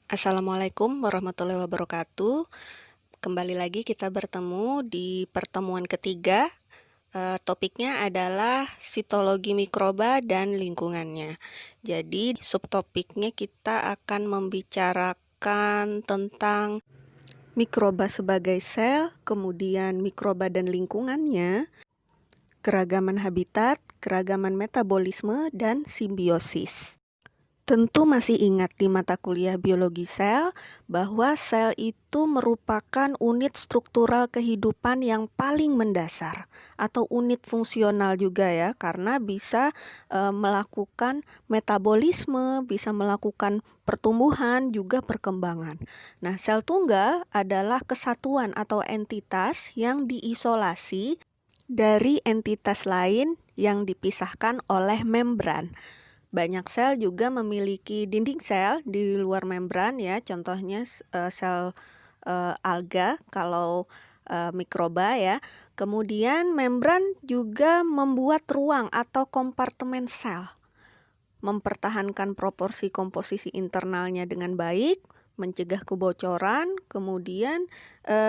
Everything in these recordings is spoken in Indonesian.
Assalamualaikum warahmatullahi wabarakatuh. Kembali lagi kita bertemu di pertemuan ketiga. Topiknya adalah sitologi mikroba dan lingkungannya. Jadi subtopiknya kita akan membicarakan tentang mikroba sebagai sel, kemudian mikroba dan lingkungannya, keragaman habitat, keragaman metabolisme, dan simbiosis. Tentu masih ingat di mata kuliah biologi sel bahwa sel itu merupakan unit struktural kehidupan yang paling mendasar atau unit fungsional juga ya, karena bisa melakukan metabolisme, bisa melakukan pertumbuhan juga perkembangan. Nah, sel tunggal adalah kesatuan atau entitas yang diisolasi dari entitas lain yang dipisahkan oleh membran. Banyak sel juga memiliki dinding sel di luar membran ya, contohnya sel alga kalau mikroba ya. Kemudian membran juga membuat ruang atau kompartemen sel, mempertahankan proporsi komposisi internalnya dengan baik, mencegah kebocoran, kemudian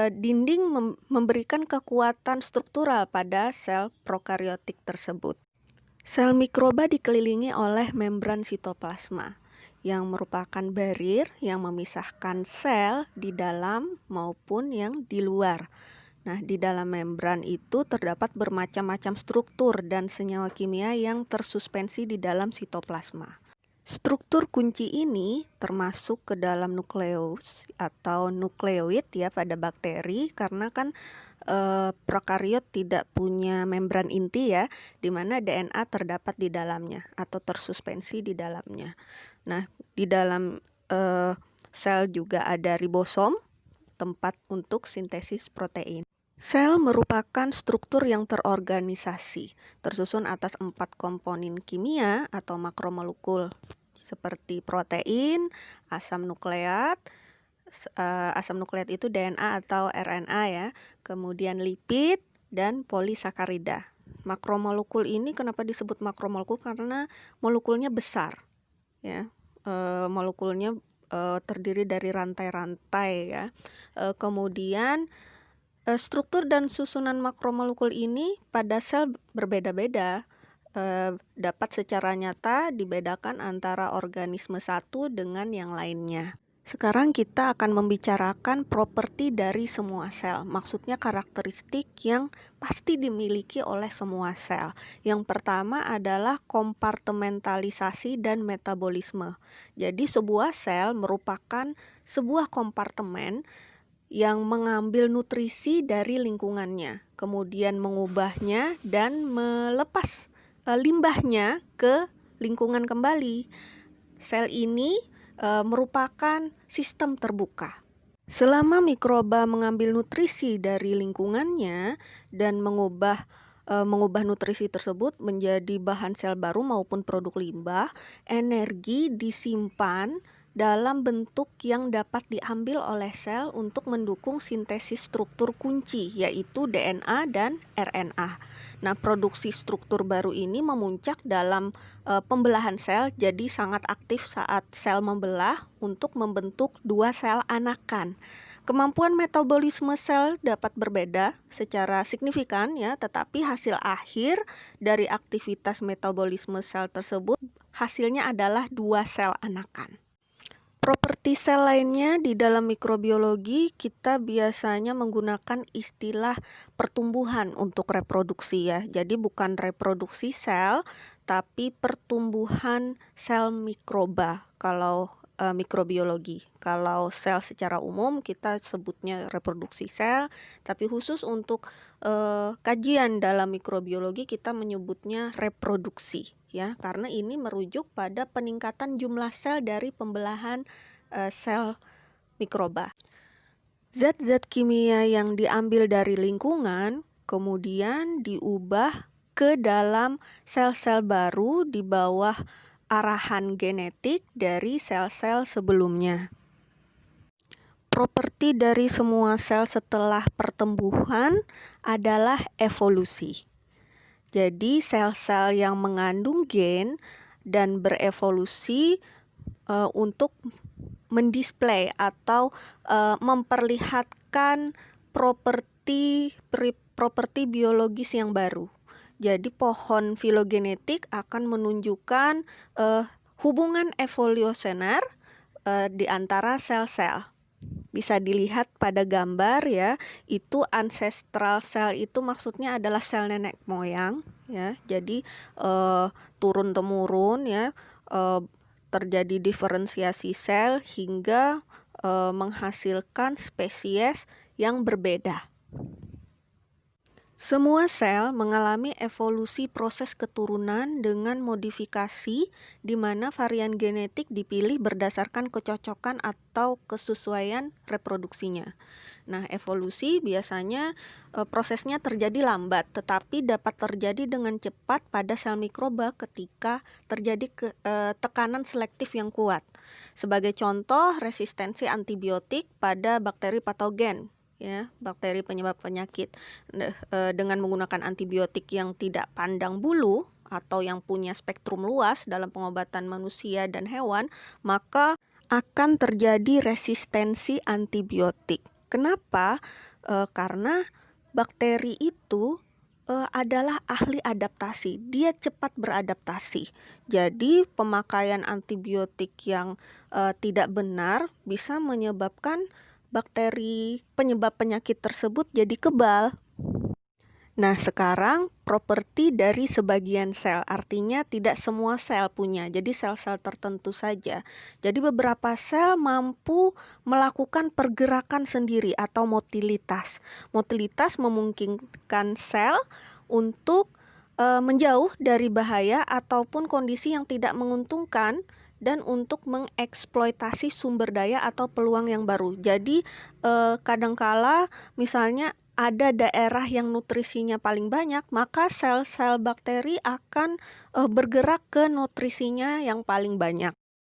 dinding memberikan kekuatan struktural pada sel prokariotik tersebut. Sel mikroba dikelilingi oleh membran sitoplasma yang merupakan barrier yang memisahkan sel di dalam maupun yang di luar. Nah, di dalam membran itu terdapat bermacam-macam struktur dan senyawa kimia yang tersuspensi di dalam sitoplasma. Struktur kunci ini termasuk ke dalam nukleus atau nukleoid ya pada bakteri, karena kan prokariot tidak punya membran inti ya, di mana DNA terdapat di dalamnya atau tersuspensi di dalamnya. Nah, di dalam sel juga ada ribosom, tempat untuk sintesis protein. Sel merupakan struktur yang terorganisasi, tersusun atas 4 komponen kimia atau makromolekul seperti protein, asam nukleat. Asam nukleat itu DNA atau RNA ya, kemudian lipid dan polisakarida. Makromolekul ini kenapa disebut makromolekul? Karena molekulnya besar ya. Molekulnya terdiri dari rantai-rantai ya. Kemudian struktur dan susunan makromolekul ini pada sel berbeda-beda. Dapat secara nyata dibedakan antara organisme satu dengan yang lainnya. Sekarang kita akan membicarakan properti dari semua sel, maksudnya karakteristik yang pasti dimiliki oleh semua sel. Yang pertama adalah kompartementalisasi dan metabolisme. Jadi sebuah sel merupakan sebuah kompartemen yang mengambil nutrisi dari lingkungannya, kemudian mengubahnya dan melepas limbahnya ke lingkungan kembali. Sel ini merupakan sistem terbuka. Selama mikroba mengambil nutrisi dari lingkungannya dan mengubah nutrisi tersebut menjadi bahan sel baru maupun produk limbah, energi disimpan dalam bentuk yang dapat diambil oleh sel untuk mendukung sintesis struktur kunci, yaitu DNA dan RNA. Nah, produksi struktur baru ini memuncak dalam pembelahan sel, jadi sangat aktif saat sel membelah untuk membentuk dua sel anakan. Kemampuan metabolisme sel dapat berbeda secara signifikan ya, tetapi hasil akhir dari aktivitas metabolisme sel tersebut hasilnya adalah dua sel anakan. Properti sel lainnya di dalam mikrobiologi kita biasanya menggunakan istilah pertumbuhan untuk reproduksi ya. Jadi bukan reproduksi sel, tapi pertumbuhan sel mikroba kalau mikrobiologi. Kalau sel secara umum kita sebutnya reproduksi sel, tapi khusus untuk kajian dalam mikrobiologi kita menyebutnya reproduksi ya, karena ini merujuk pada peningkatan jumlah sel dari pembelahan sel mikroba. Zat-zat kimia yang diambil dari lingkungan kemudian diubah ke dalam sel-sel baru di bawah arahan genetik dari sel-sel sebelumnya. Properti dari semua sel setelah pertumbuhan adalah evolusi. Jadi sel-sel yang mengandung gen dan berevolusi untuk mendisplay atau memperlihatkan properti biologis yang baru. Jadi pohon filogenetik akan menunjukkan hubungan evolusioner di antara sel-sel. Bisa dilihat pada gambar ya, itu ancestral cell itu maksudnya adalah sel nenek moyang ya. Jadi turun temurun ya, terjadi diferensiasi sel hingga menghasilkan spesies yang berbeda. Semua sel mengalami evolusi proses keturunan dengan modifikasi di mana varian genetik dipilih berdasarkan kecocokan atau kesesuaian reproduksinya. Nah, evolusi biasanya prosesnya terjadi lambat, tetapi dapat terjadi dengan cepat pada sel mikroba ketika terjadi tekanan selektif yang kuat. Sebagai contoh, resistensi antibiotik pada bakteri patogen. Ya, bakteri penyebab penyakit dengan menggunakan antibiotik yang tidak pandang bulu atau yang punya spektrum luas dalam pengobatan manusia dan hewan, maka akan terjadi resistensi antibiotik. Kenapa? Karena bakteri itu adalah ahli adaptasi. Dia cepat beradaptasi. Jadi pemakaian antibiotik yang tidak benar bisa menyebabkan bakteri penyebab penyakit tersebut jadi kebal. Nah, sekarang properti dari sebagian sel, artinya tidak semua sel punya, jadi sel-sel tertentu saja. Jadi beberapa sel mampu melakukan pergerakan sendiri atau motilitas. Motilitas memungkinkan sel untuk menjauh dari bahaya ataupun kondisi yang tidak menguntungkan dan untuk mengeksploitasi sumber daya atau peluang yang baru. Jadi kadangkala misalnya ada daerah yang nutrisinya paling banyak, maka sel-sel bakteri akan bergerak ke nutrisinya yang paling banyak.